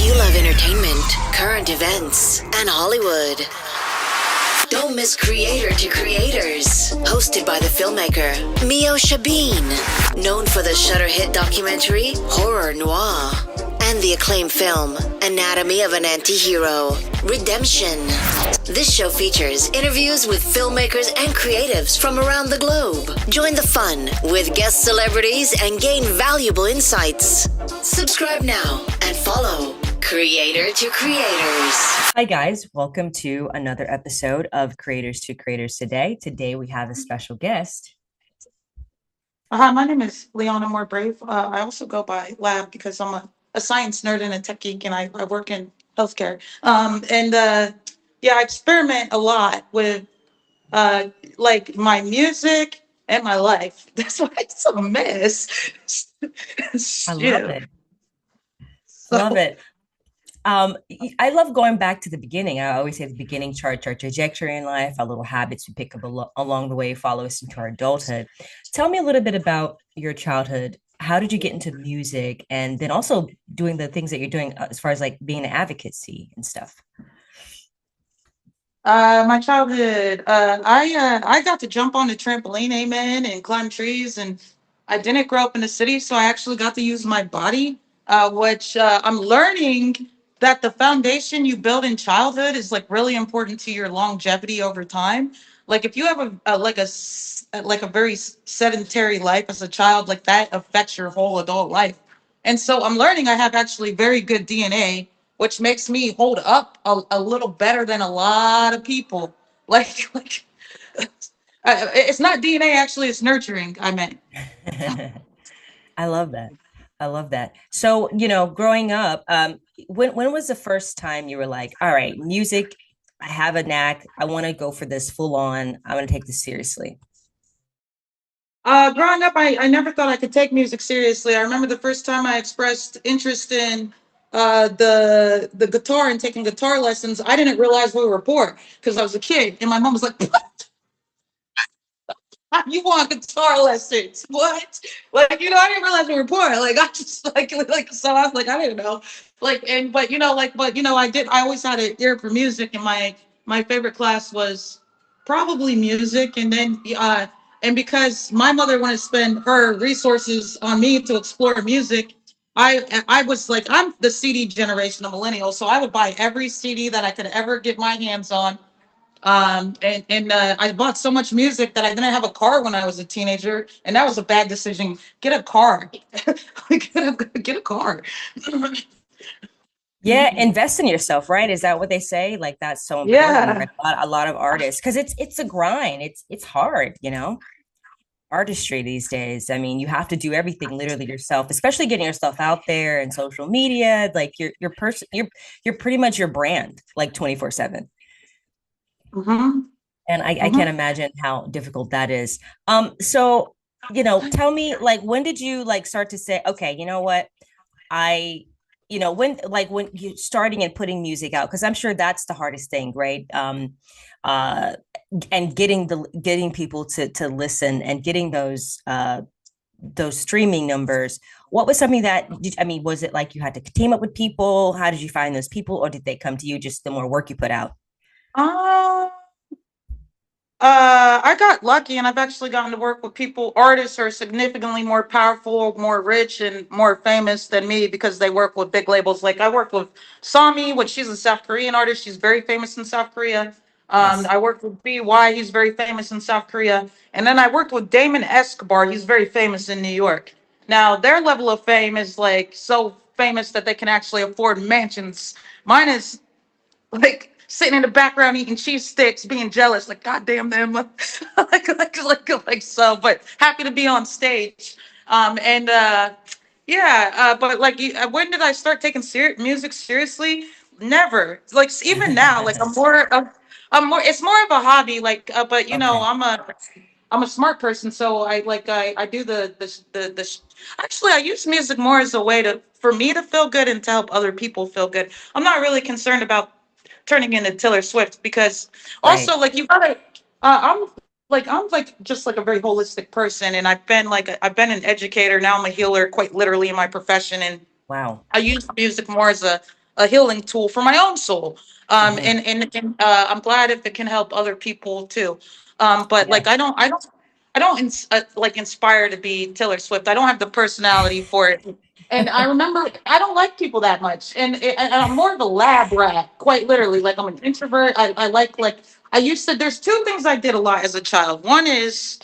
you love entertainment, current events, and Hollywood, don't miss Creator to Creators, hosted by the filmmaker Meosha Bean, known for the Shudder hit documentary Horror Noir and the acclaimed film Anatomy of an Anti-Hero, Redemption. This show features interviews with filmmakers and creatives from around the globe. Join the fun with guest celebrities and gain valuable insights. Subscribe now and follow Creator to Creators. Hi guys, welcome to another episode of Creators to Creators today. Today we have a special guest. Hi, my name is Lyon Brave. I also go by Lab because I'm a science nerd and a tech geek, and I work in healthcare. I experiment a lot with like my music and my life. That's why it's a mess. I love Yeah. it. Love it. I love going back to the beginning. I always say the beginning charts our trajectory in life, our little habits we pick up along the way, follow us into our adulthood. Tell me a little bit about your childhood. How did you get into music, and then also doing the things that you're doing as far as like being an advocacy and stuff? My childhood, I got to jump on the trampoline, amen, and climb trees. And I didn't grow up in the city, so I actually got to use my body, which I'm learning that the foundation you build in childhood is like really important to your longevity over time. Like if you have like a very sedentary life as a child, like that affects your whole adult life. And so I'm learning I have actually very good DNA, which makes me hold up a little better than a lot of people. Like it's not DNA, actually, it's nurturing, I meant. I love that. I love that. So, growing up, when was the first time you were like, all right, music, I have a knack. I want to go for this full on. I want to take this seriously. Growing up, I never thought I could take music seriously. I remember the first time I expressed interest in the guitar and taking guitar lessons. I didn't realize we were poor because I was a kid, and my mom was like, you want guitar lessons? What? Like, I didn't realize we were poor. Like, I just so I was like, I didn't know. I always had an ear for music, and my favorite class was probably music. And because my mother wanted to spend her resources on me to explore music, I was like, I'm the CD generation, a millennial, so I would buy every CD that I could ever get my hands on. I bought so much music that I didn't have a car when I was a teenager, and that was a bad decision. Get a car. Get a car. Yeah, invest in yourself, right? Is that what they say? Like that's so important, Yeah. right? A lot of artists, because it's a grind. It's hard, artistry these days. I mean, you have to do everything literally yourself, especially getting yourself out there and social media. Like your person, you're pretty much your brand, like 24/7. Hmm. And I Hmm. can't imagine how difficult that is. So, tell me, like, when did you like start to say, okay, you know what? I, when you starting and putting music out, because I'm sure that's the hardest thing, right? Uh, and getting people to listen and getting those streaming numbers. What was something was it like you had to team up with people? How did you find those people, or did they come to you just the more work you put out? Uh, I got lucky, and I've actually gotten to work with people, artists who are significantly more powerful, more rich, and more famous than me because they work with big labels. Like I worked with Somi, which she's a South Korean artist. She's very famous in South Korea. Yes. I worked with BewhY. He's very famous in South Korea. And then I worked with Damien Escobar. He's very famous in New York. Now, their level of fame is like so famous that they can actually afford mansions. Mine is like sitting in the background eating cheese sticks, being jealous, like goddamn them, so. But happy to be on stage. And but like, when did I start taking music seriously? Never. Like even now, like I'm more. It's more of a hobby. Like, but Okay. I'm a smart person, so I do actually I use music more as a way to for me to feel good and to help other people feel good. I'm not really concerned about turning into Taylor Swift because Right. also like you gotta I'm like just like a very holistic person, and I've been an educator. Now I'm a healer, quite literally, in my profession. And Wow. I use music more as a healing tool for my own soul. Mhm. And I'm glad if it can help other people too. But Yeah. like I don't like inspire to be Taylor Swift. I don't have the personality for it. And I remember I don't like people that much, and I'm more of a lab rat, quite literally. Like I'm an introvert. I like I used to. There's two things I did a lot as a child. One is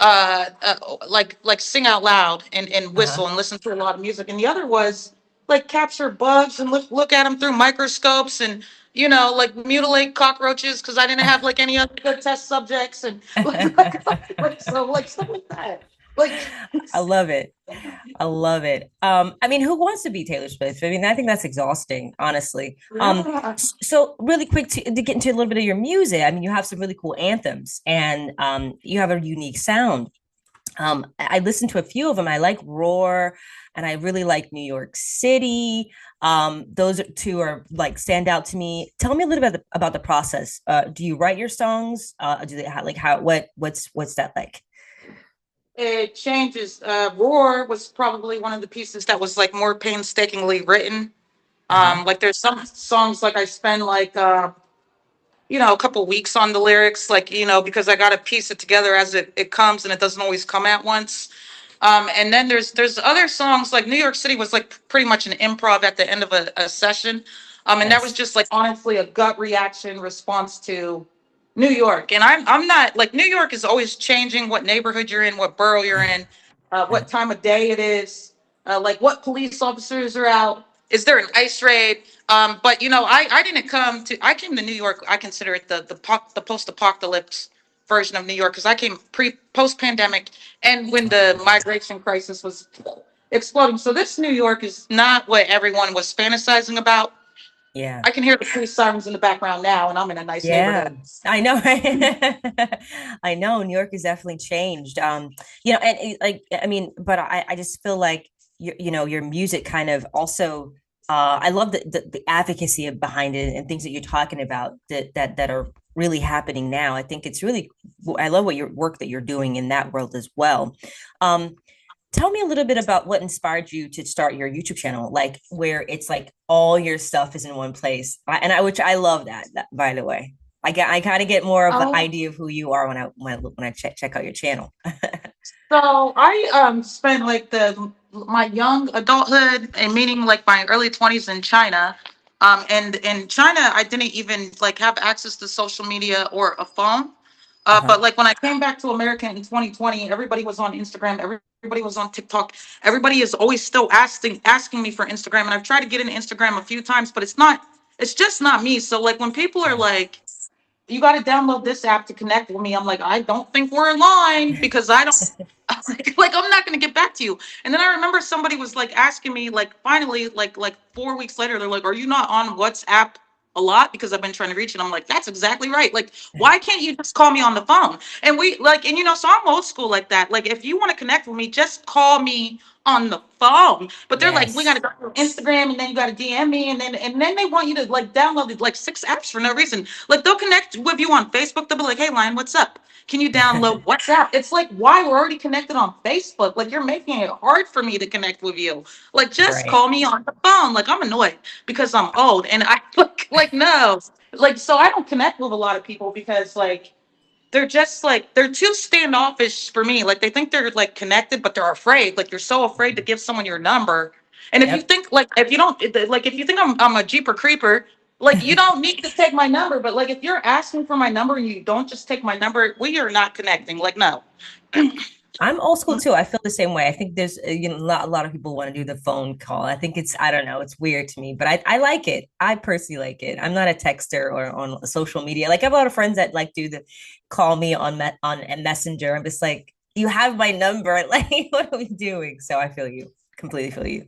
like sing out loud and Uh-huh. whistle and listen to a lot of music, and the other was like capture bugs and look at them through microscopes and like mutilate cockroaches because I didn't have like any other good test subjects and like stuff like that. Like I love it. I love it. I mean, who wants to be Taylor Swift? I mean, I think that's exhausting, honestly. yeah. So really quick to get into a little bit of your music. I mean, you have some really cool anthems and you have a unique sound. I listened to a few of them. I like Roar and I really like New York City. Those two are like stand out to me. Tell me a little bit about the process. Do you write your songs? Do they like how what's that like? It changes. Roar was probably one of the pieces that was like more painstakingly written. Uh-huh. Like there's some songs like I spend like a couple weeks on the lyrics, like, because I got to piece it together as it comes and it doesn't always come at once. And then there's other songs like New York City was like pretty much an improv at the end of a session. And that was Nice. just like honestly a gut reaction response to New York. And I'm not like New York is always changing what neighborhood you're in, what borough you're in, what time of day it is, like what police officers are out. Is there an ice raid? But I didn't I came to New York. I consider it the post apocalypse version of New York because I came post pandemic and when the migration crisis was exploding. So this New York is not what everyone was fantasizing about. Yeah. I can hear the police sirens in the background now, and I'm in a nice Yeah, neighborhood. I know, right? I know New York has definitely changed. And like, I mean, but I just feel like your music kind of also, I love the advocacy behind it and things that you're talking about that are really happening now. I think it's really, I love what your work that you're doing in that world as well. Um, Tell me a little bit about what inspired you to start your YouTube channel, like where it's like all your stuff is in one place. Which I love that, by the way. I kind of get more of an Um, idea of who you are when I check out your channel. so I spent like the my young adulthood and meaning like my early 20s in China. And in China, I didn't even like have access to social media or a phone. Uh-huh. But like when I came back to America in 2020, everybody was on Instagram, everybody was on TikTok. Everybody is always still asking me for Instagram, and I've tried to get into Instagram a few times, but it's just not me. So like when people are like, you got to download this app to connect with me. I'm like, I don't think we're in line because I don't like I'm not gonna get back to you. And then I remember somebody was like asking me, like finally, like 4 weeks later, they're like, are you not on WhatsApp a lot? Because I've been trying to reach you. And I'm like, that's exactly right. Like, why can't you just call me on the phone? And we like, and so I'm old school like that. Like, if you want to connect with me, just call me on the phone. But they're like, we Yes. gotta go to Instagram and then you gotta DM me and then they want you to like download like 6 apps for no reason. Like they'll connect with you on Facebook. They'll be like, hey, Lion, what's up? Can you download WhatsApp? It's like, why we're already connected on Facebook? Like, you're making it hard for me to connect with you. Like, just Right. call me on the phone. Like, I'm annoyed because I'm old and I like no. Like, so I don't connect with a lot of people because like they're just like they're too standoffish for me. Like they think they're like connected, but they're afraid. Like you're so afraid to give someone your number. And if you Yep. think like if you don't like if you think I'm a Jeeper creeper, like you don't need to take my number. But like if you're asking for my number and you don't just take my number, we are not connecting. Like no. I'm old school too. I feel the same way. I think there's a lot of people want to do the phone call. I think I don't know, it's weird to me, but I like it. I personally like it. I'm not a texter or on social media. Like I have a lot of friends that like do the call me on a messenger. I'm just like, you have my number. Like, what are we doing? So I feel you. Completely feel you.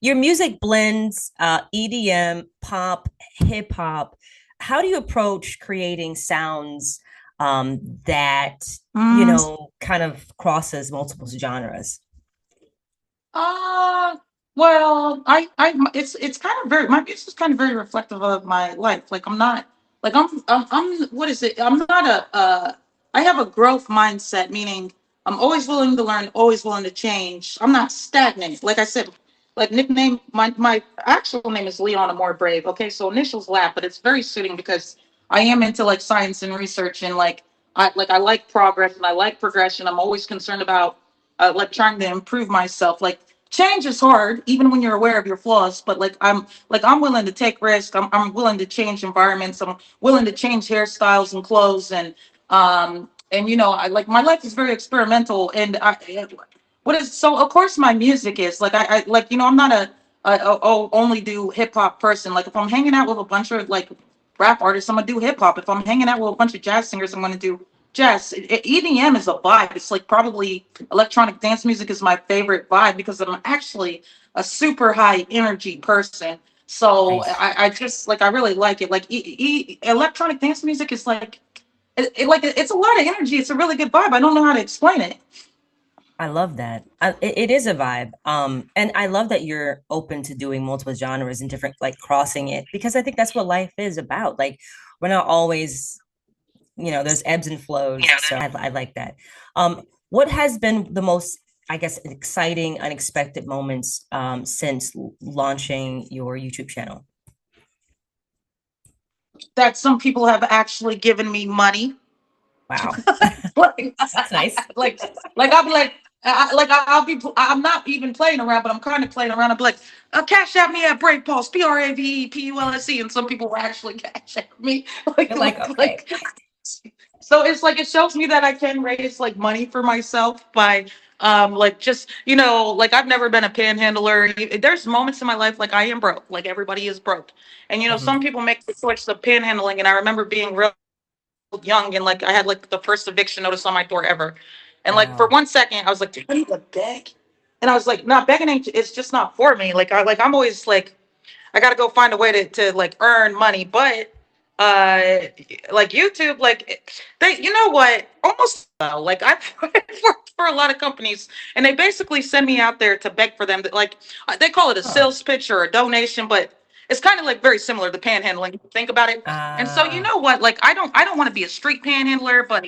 Your music blends EDM, pop, hip hop. How do you approach creating sounds that Mm, kind of crosses multiple genres? uh well, it's kind of very my music is kind of very reflective of my life. Like I'm not like I'm what is it? I'm not I have a growth mindset, meaning I'm always willing to learn, always willing to change. I'm not stagnant. Like I said, like nickname. My actual name is Lyon Brave. Okay, so initials lab, but it's very suiting because I am into like science and research, and I like progress and I like progression. I'm always concerned about like trying to improve myself. Like change is hard, even when you're aware of your flaws. But I'm willing to take risks. I'm willing to change environments. I'm willing to change hairstyles and clothes and you know I like my life is very experimental and I what is so of course my music is like I like you know I'm not a only do hip hop person. Like if I'm hanging out with a bunch of like rap artists, I'm gonna do hip hop. If I'm hanging out with a bunch of jazz singers, I'm gonna do jazz. EDM is a vibe. It's like probably electronic dance music is my favorite vibe because I'm actually a super high energy person. So Nice. I just like I really like it. Like electronic dance music is like it's a lot of energy. It's a really good vibe. I don't know how to explain it. I love that. It is a vibe. And I love that you're open to doing multiple genres and different, like crossing it, because I think that's what life is about. Like we're not always, there's ebbs and flows. So I like that. What has been the most, I guess, exciting, unexpected moments since launching your YouTube channel? That some people have actually given me money. Wow. like, That's nice. like I'll be like, I'll be, I'm not even playing around, but I'm kind of playing around. I'll be like, cash at me at Break Pulse, Bravepulse, and some people will actually cash at me, You're like, okay. So it's like it shows me that I can raise like money for myself by like just you know like I've never been a panhandler. There's moments in my life like I am broke, like everybody is broke, and you know Mhm. some people make the switch to panhandling, and I remember being real young and like I had like the first eviction notice on my door ever. And like for Wow. 1 second I was like, do I need to beg? And I was like, nah, begging ain't it's just not for me. I'm always like I gotta go find a way to like earn money. But uh like YouTube, like they you know what? Almost like I've worked for a lot of companies and they basically send me out there to beg for them that like they call it a Huh. sales pitch or a donation, but it's kind of like very similar to panhandling. Think about it. And so you Uh, know what? Like I don't want to be a street panhandler, but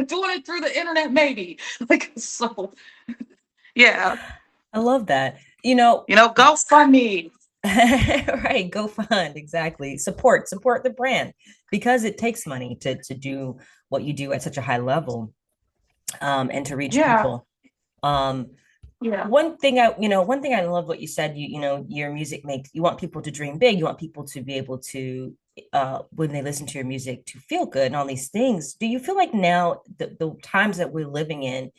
doing it through the internet maybe. Like so yeah. I love that. You know, You know, go fund me. right, go fund, exactly. Support the brand because it takes money to do what you do at such a high level, and to reach Yeah. people. Um, Yeah. one thing I love what you said, your music makes you want people to dream big, you want people to be able to when they listen to your music to feel good and all these things. Do you feel like now the times that we're living in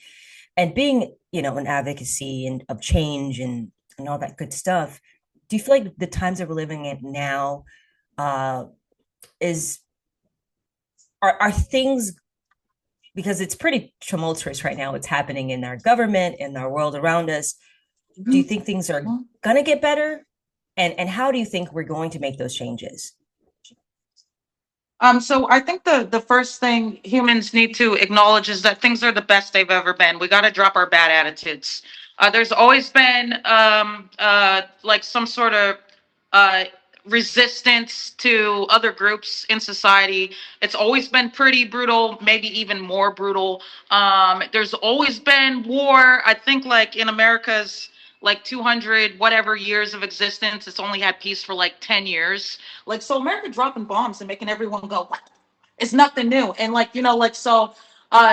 and being, an advocacy and of change and all that good stuff, do you feel like the times that we're living in now uh is are things, because it's pretty tumultuous right now what's happening in our government and our world around us. Do you Mhm. think things are going to get better, and how do you think we're going to make those changes? So I think the first thing humans need to acknowledge is that things are the best they've ever been. We got to drop our bad attitudes. There's always been like some sort of uh, resistance to other groups in society. It's always been pretty brutal, maybe even more brutal. There's always been war. I think like in America's like 200 whatever years of existence, it's only had peace for like 10 years. Like so America dropping bombs and making everyone go, what? It's nothing new. And like, you know, like so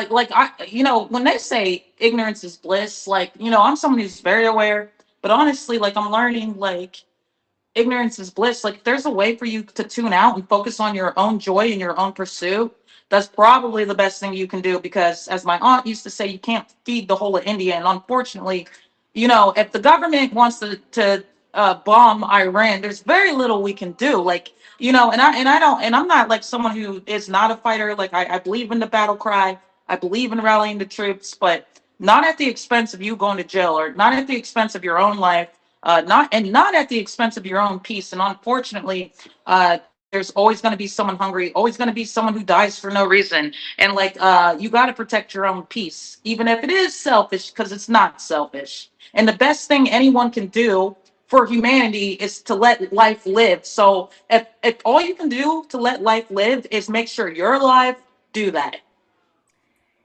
like I you know, when they say ignorance is bliss, like, you know, I'm someone who's very aware, but honestly, like I'm learning like ignorance is bliss. Like there's a way for you to tune out and focus on your own joy and your own pursuit. That's probably the best thing you can do because, as my aunt used to say, you can't feed the whole of India. And unfortunately, you know, if the government wants to bomb Iran, there's very little we can do. Like, you know, and I don't, and I'm not like someone who is not a fighter. Like I believe in the battle cry. I believe in rallying the troops, but not at the expense of you going to jail or not at the expense of your own life, not at the expense of your own peace. And unfortunately, there's always going to be someone hungry, always going to be someone who dies for no reason. And like you got to protect your own peace, even if it is selfish, because it's not selfish. And the best thing anyone can do for humanity is to let life live. So if all you can do to let life live is make sure you're alive, do that.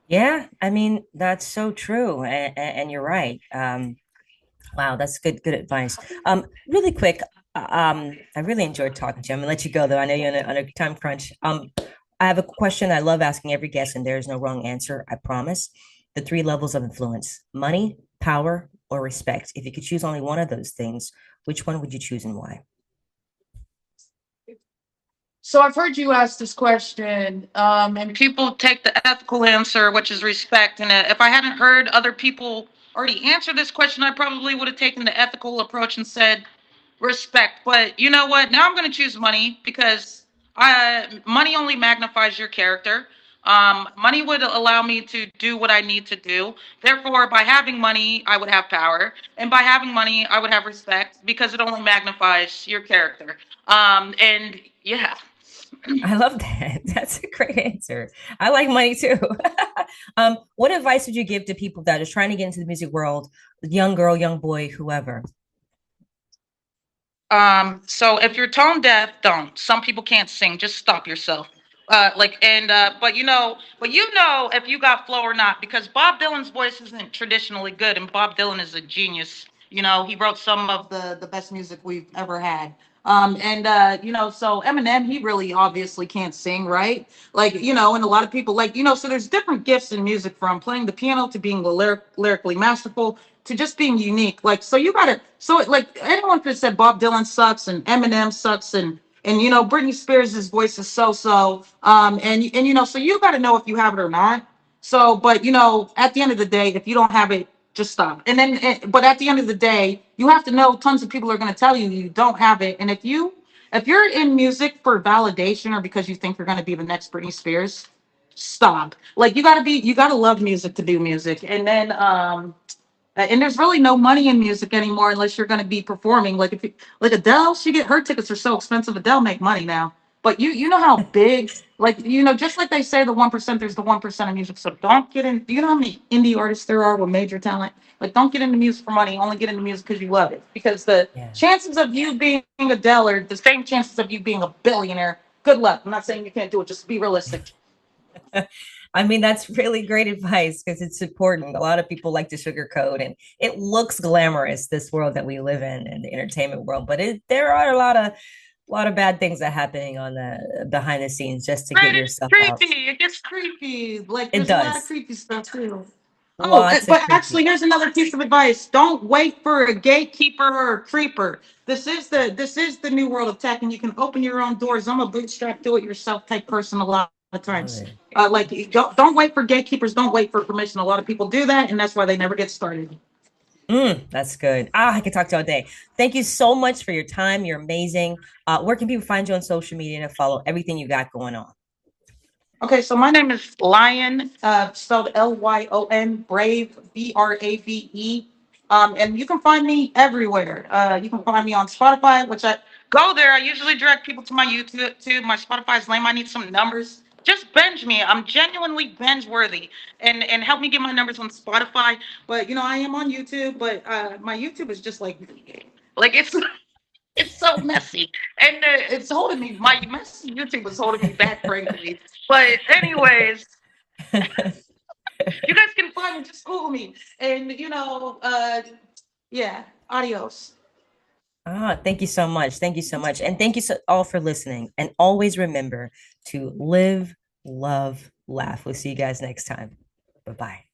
Yeah, I mean, that's so true. And you're right. Wow, that's good advice. Really quick, I really enjoyed talking to you. I'm gonna let you go though. I know you're on a time crunch. I have a question I love asking every guest, and there is no wrong answer, I promise. The three levels of influence: money, power, or respect. If you could choose only one of those things, which one would you choose and why? So I've heard you ask this question, and people take the ethical answer, which is respect. And if I hadn't heard other people already answer this question, I probably would have taken the ethical approach and said respect. But you know what? Now I'm going to choose money because money only magnifies your character. Money would allow me to do what I need to do. Therefore, by having money, I would have power. And by having money, I would have respect because it only magnifies your character. And yeah. I love that. That's a great answer. I like money too. What advice would you give to people that are trying to get into the music world, young girl, young boy, whoever? So if you're tone deaf, don't. Some people can't sing. Just stop yourself. But if you got flow or not, because Bob Dylan's voice isn't traditionally good, and Bob Dylan is a genius. He wrote some of the best music we've ever had. So Eminem, he really obviously can't sing, right? And a lot of people so there's different gifts in music, from playing the piano to being lyrically masterful to just being unique. So you gotta, anyone could have said Bob Dylan sucks and Eminem sucks and Britney Spears' voice is so. So you got to know if you have it or not. So, but at the end of the day, if you don't have it, just stop. But at the end of the day, you have to know tons of people are going to tell you you don't have it. And if you're in music for validation or because you think you're going to be the next Britney Spears, stop. You got to love music to do music. And there's really no money in music anymore unless you're going to be performing. Like Adele, she get her tickets are so expensive. Adele make money now, but you know how big, just like they say the 1%, there's the 1% of music. So don't get in. Do you know how many indie artists there are with major talent? Like, don't get into music for money. Only get into music because you love it. Because the Yeah. chances of you being Adele are the same chances of you being a billionaire. Good luck. I'm not saying you can't do it. Just be realistic. I mean, that's really great advice because it's important. A lot of people like to sugarcoat, and it looks glamorous, this world that we live in the entertainment world. But there are a lot of bad things that are happening on the behind the scenes just to get Right, it's yourself out. creepy. It gets creepy. Like, It there's a lot of does. creepy stuff too. Oh, Lots of but actually, creepy. here's another piece of advice. Don't wait for a gatekeeper or a creeper. This is the new world of tech, and you can open your own doors. I'm a bootstrap, do-it-yourself type person a lot of Love times. it. Don't wait for gatekeepers. Don't wait for permission. A lot of people do that, and that's why they never get started. That's good. I could talk to you all day. Thank you so much for your time. You're amazing. Where can people find you on social media to follow everything you got going on? Okay, so my name is Lyon, spelled Lyon, Brave, Brave. And you can find me everywhere. You can find me on Spotify, which I go there. I usually direct people to my YouTube, to my Spotify's lame. I need some numbers. Just binge me. I'm genuinely binge worthy, and help me get my numbers on Spotify. But I am on YouTube, but my YouTube is just like it's so messy, and it's holding me. My messy YouTube is holding me back, frankly. But anyways, you guys can find me. Just Google me, and yeah. Adios. Thank you so much. Thank you so much. And thank you all for listening. And always remember to live, love, laugh. We'll see you guys next time. Bye bye.